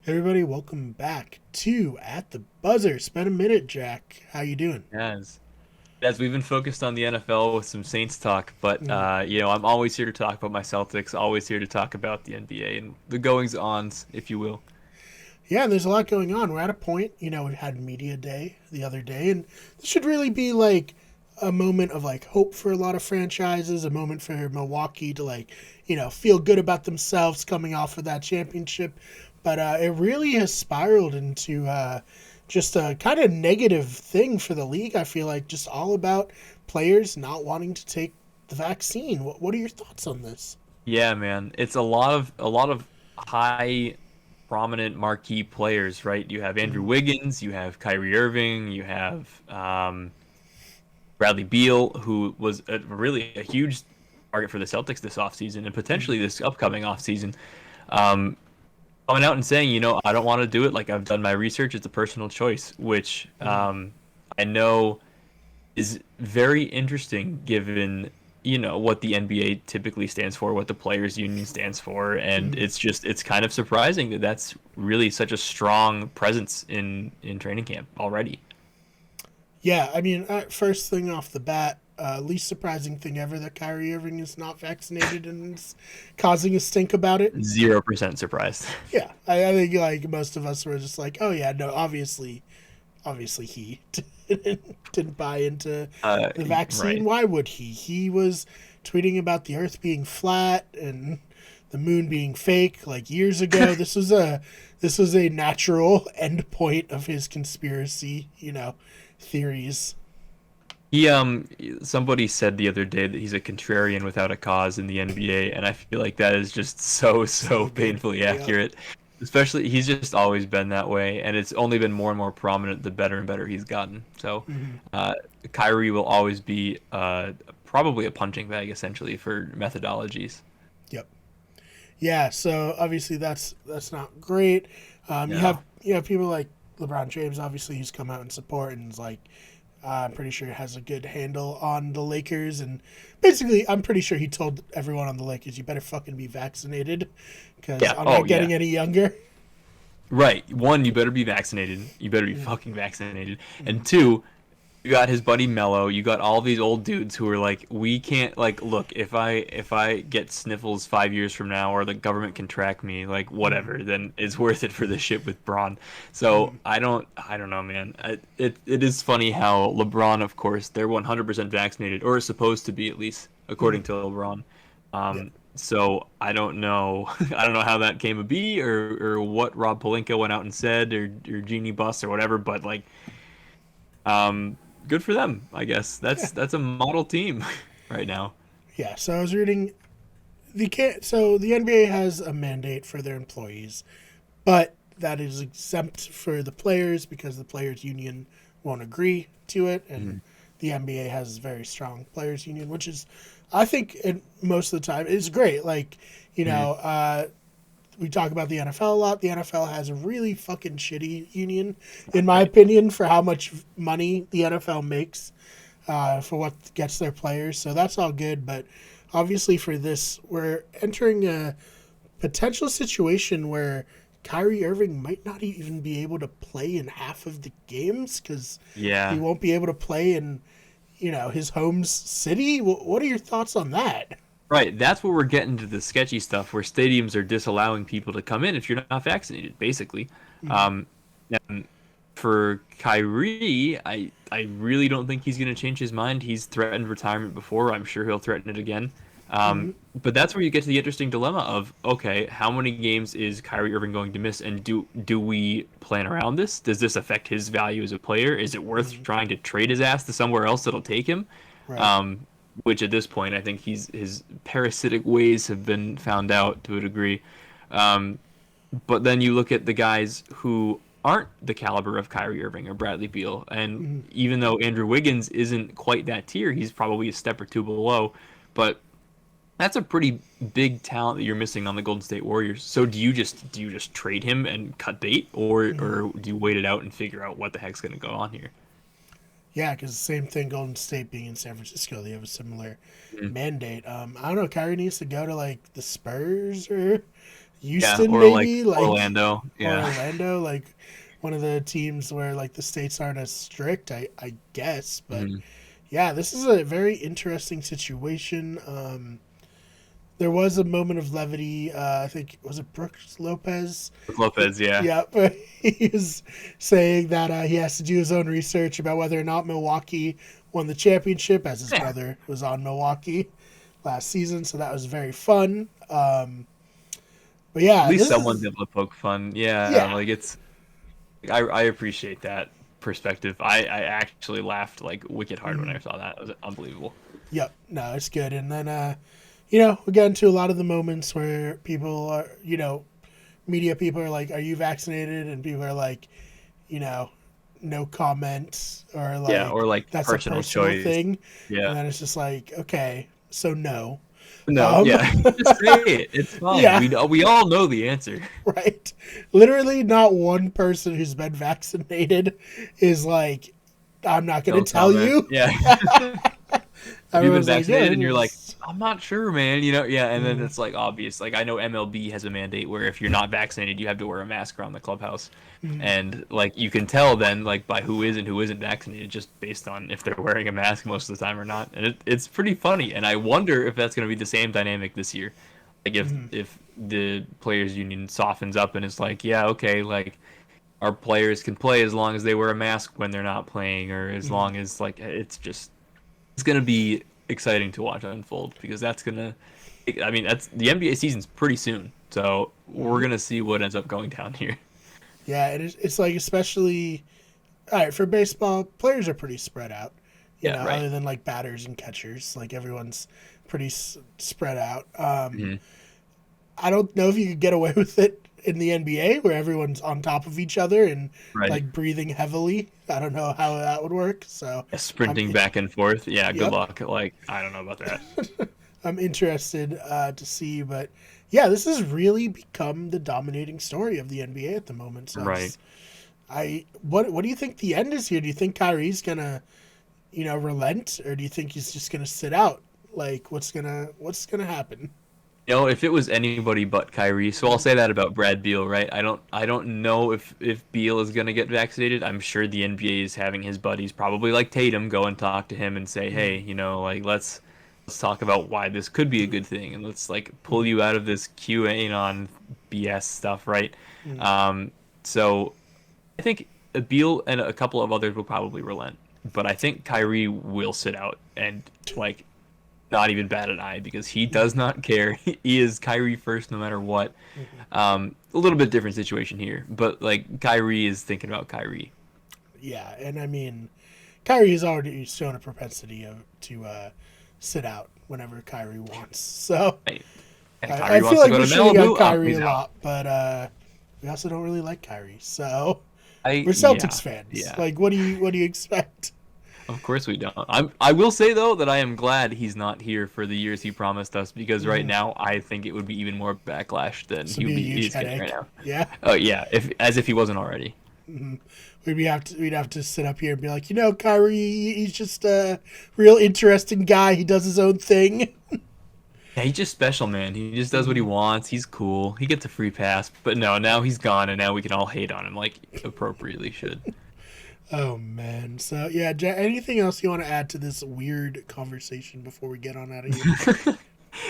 Everybody, welcome back to At the Buzzer. It's been a minute, Jack. How you doing? Yes. As we've been focused on the NFL with some Saints talk, but Mm. I'm always here to talk about my Celtics, always here to talk about the NBA and the goings-ons, if you will. Yeah, there's a lot going on. We're at a point, we had media day the other day, and this should really be like a moment of like hope for a lot of franchises, a moment for Milwaukee to feel good about themselves coming off of that championship. But it really has spiraled into just a kind of negative thing for the league. I feel like just all about players not wanting to take the vaccine. What are your thoughts on this? Yeah, man. It's a lot of high prominent marquee players, right? You have Andrew Mm. Wiggins, you have Kyrie Irving, you have Bradley Beal, who was really a huge target for the Celtics this offseason and Mm. potentially this upcoming offseason. Um, Coming out and saying, I don't want to do it. Like I've done my research. It's a personal choice, which Mm. I know is very interesting given, what the NBA typically stands for, what the players union stands for. And Mm. it's kind of surprising that that's really such a strong presence in training camp already. Yeah, I mean, first thing off the bat, least surprising thing ever that Kyrie Irving is not vaccinated and is causing a stink about it. 0% surprised. Yeah, I think like most of us were just like, oh yeah, no, obviously he didn't buy into Uh, the vaccine. right. Why would he? He was tweeting about the Earth being flat and the moon being fake like years ago. This was a natural end point of his conspiracy, theories. Somebody said the other day that he's a contrarian without a cause in the NBA, and I feel like that is just so So good. painfully Yep. accurate. Especially, he's just always been that way, and it's only been more and more prominent the better and better he's gotten. So, Hmm. uh, Kyrie will always be probably a punching bag essentially for methodologies. Yep. Yeah. So obviously that's not great. You have No. people like LeBron James, obviously, who's come out in support and is like, I'm pretty sure has a good handle on the Lakers, and basically, I'm pretty sure he told everyone on the Lakers, "You better fucking be vaccinated, because Yeah. I'm Oh, not yeah. getting any younger." Right. One, you better be vaccinated. You better be Mm-hmm. fucking vaccinated. And two, you got his buddy Mello. You got all these old dudes who are like, we can't like look if I get sniffles 5 years from now, or the government can track me, like Mm-hmm. whatever, then it's worth it for this shit with Braun. So I don't know, man. It is funny how LeBron, of course, they're 100% vaccinated, or is supposed to be at least Mm-hmm. according to LeBron. Yep. So I don't know. I don't know how that came to be, or what Rob Pelinka went out and said, or Genie Bus or whatever. But like, um, good for them, I guess. Yeah. That's a model team right now. Yeah. So I was reading the NBA has a mandate for their employees, but that is exempt for the players because the players union won't agree to it, and Mhm. the NBA has a very strong players union, which is, I think, most of the time is great. Like, Mhm. we talk about the NFL a lot. The NFL has a really fucking shitty union, It's in not my great. opinion, for how much money the NFL makes for what gets their players. So that's all good, but obviously for this, we're entering a potential situation where Kyrie Irving might not even be able to play in half of the games because he Yeah, won't be able to play in his home city. What are your thoughts on that? right. That's where we're getting to the sketchy stuff, where stadiums are disallowing people to come in if you're not vaccinated, basically. Mm-hmm. Um, and for Kyrie, I really don't think he's going to change his mind. He's threatened retirement before. I'm sure he'll threaten it again. Mm-hmm. But that's where you get to the interesting dilemma of, okay, how many games is Kyrie Irving going to miss, and do we plan around this? Does this affect his value as a player? Is it worth Mm-hmm. trying to trade his ass to somewhere else that'll take him? Right. Um, which at this point, I think his parasitic ways have been found out to a degree. Um, but then you look at the guys who aren't the caliber of Kyrie Irving or Bradley Beal, and Mm-hmm. even though Andrew Wiggins isn't quite that tier, he's probably a step or two below. But that's a pretty big talent that you're missing on the Golden State Warriors. So do you just trade him and cut bait, Mm-hmm. or do you wait it out and figure out what the heck's going to go on here? Yeah, because the same thing. Golden State being in San Francisco, they have a similar Mhm. mandate. I don't know. Kyrie needs to go to like the Spurs or Yeah, Houston, or like maybe, like, Orlando. or Yeah. Orlando, like one of the teams where like the states aren't as strict. I guess, but Mhm. yeah, this is a very interesting situation. There was a moment of levity. I think was it Brooks Lopez. Lopez, yeah. Yeah, but he was saying that he has to do his own research about whether or not Milwaukee won the championship, as his Yeah. brother was on Milwaukee last season. So that was very fun. But At yeah, least this someone's is able to poke fun. Yeah, yeah. like it's I appreciate that perspective. I actually laughed like wicked hard when I Mhm. saw that. It was unbelievable. Yep. No, it's good. And then we get into a lot of the moments where people are, media people are like, "Are you vaccinated?" And people are like, you know, no comment or Yeah, like or like that's a personal personal choice. thing. Yeah. And then it's just like, okay, so no. No, Um, yeah. Just say it. It's fine. yeah, We all know the answer. right. Literally, not one person who's been vaccinated is like, I'm not going No to tell comment. you. Yeah. Have you been Everyone's like, yeah, vaccinated? And you're like, it's, I'm not sure, man. Yeah. And then mm, it's like obvious. Like I know MLB has a mandate where if you're not vaccinated, you have to wear a mask around the clubhouse. mm, And like you can tell then like by who is and who isn't vaccinated just based on if they're wearing a mask most of the time or not. And it's pretty funny. And I wonder if that's going to be the same dynamic this year. Like mm, if the players union softens up and it's like, yeah, okay, like our players can play as long as they wear a mask when they're not playing or as mm. long as like it's gonna be exciting to watch unfold because that's gonna. I mean, that's the NBA season's pretty soon, so we're gonna see what ends up going down here. Yeah, it's like, especially, all right, for baseball, players are pretty spread out, Yeah, right. other than like batters and catchers. Like everyone's pretty spread out. Hmm. I don't know if you could get away with it in the NBA where everyone's on top of each other and Right. like breathing heavily. I don't know how that would work. So Yeah, I'm sprinting back and forth. Yeah, good yep. luck. Like I don't know about that. I'm interested to see, but yeah, this has really become the dominating story of the NBA at the moment. So Right. what do you think the end is here? Do you think Kyrie's gonna relent, or do you think he's just gonna sit out? Like what's gonna happen? If it was anybody but Kyrie, so I'll say that about Brad Beal, right? I don't know if Beal is gonna get vaccinated. I'm sure the NBA is having his buddies, probably like Tatum, go and talk to him and say, hey, like let's talk about why this could be a good thing and let's like pull Mm-hmm. you out of this QAnon BS stuff, right? Mm-hmm. So I think Beal and a couple of others will probably relent, but I think Kyrie will sit out and like not even bat an eye because he does not care. He is Kyrie first no matter what. Mm-hmm. A little bit different situation here, but like Kyrie is thinking about Kyrie. Yeah, and I mean, Kyrie has already shown a propensity to sit out whenever Kyrie wants. So Right? And I Kyrie feel wants to like go we're to shitting on Malibu. Oh, Kyrie he's a out. lot, but we also don't really like Kyrie. So we're Yeah, Celtics fans. yeah. Like, what do you expect? Of course we don't. I will say though that I am glad he's not here for the years he promised us because right Mm, now I think it would be even more backlash than this would be a he huge is getting right headache. now. Yeah, Oh yeah, if he wasn't already. we'd have to sit up here and be like, Kyrie, he's just a real interesting guy. He does his own thing. Yeah, he's just special, man. He just does what he Mhm. wants. He's cool. He gets a free pass. But no, now he's gone, and now we can all hate on him like appropriately should. Oh man. So yeah, anything else you want to add to this weird conversation before we get on out of here?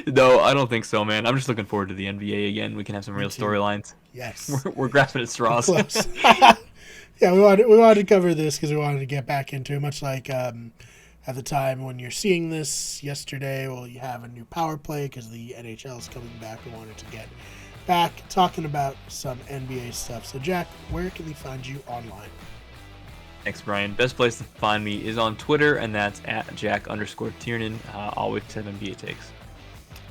No, I don't think so, man. I'm just looking forward to the NBA again. We can have some Me real too. storylines. Yes. We're grasping at We're straws. close. Yeah, we wanted to cover this because we wanted to get back into it, much like at the time when you're seeing this yesterday. Well, you have a new power play because the NHL is coming back. We wanted to get back talking about some NBA stuff. So, Jack, where can they find you online? Thanks, Brian. Best place to find me is on Twitter, and that's at Jack_Tiernan. Always have NBA takes.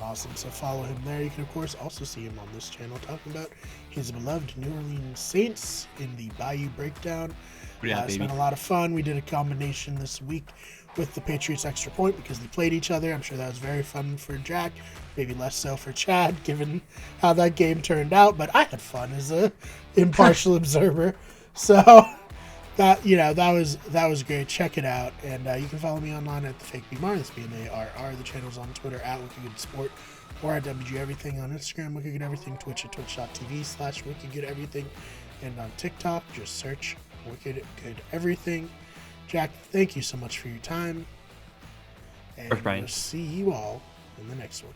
Awesome. So follow him there. You can, of course, also see him on this channel talking about his beloved New Orleans Saints in the Bayou Breakdown. Yeah, It's baby. been a lot of fun. We did a combination this week with the Patriots Extra Point because they played each other. I'm sure that was very fun for Jack, maybe less so for Chad, given how that game turned out. But I had fun as a impartial observer. So that was great. Check it out, and you can follow me online at the Fake BMAR. That's BMARR. The channel's on Twitter at Wicked Sport or at WG Everything on Instagram, Wicked Good Everything, Twitch at twitch.tv/Wicked Good Everything, and on TikTok, just search Wicked Good Everything. Jack, thank you so much for your time, and Brian. we'll see you all in the next one.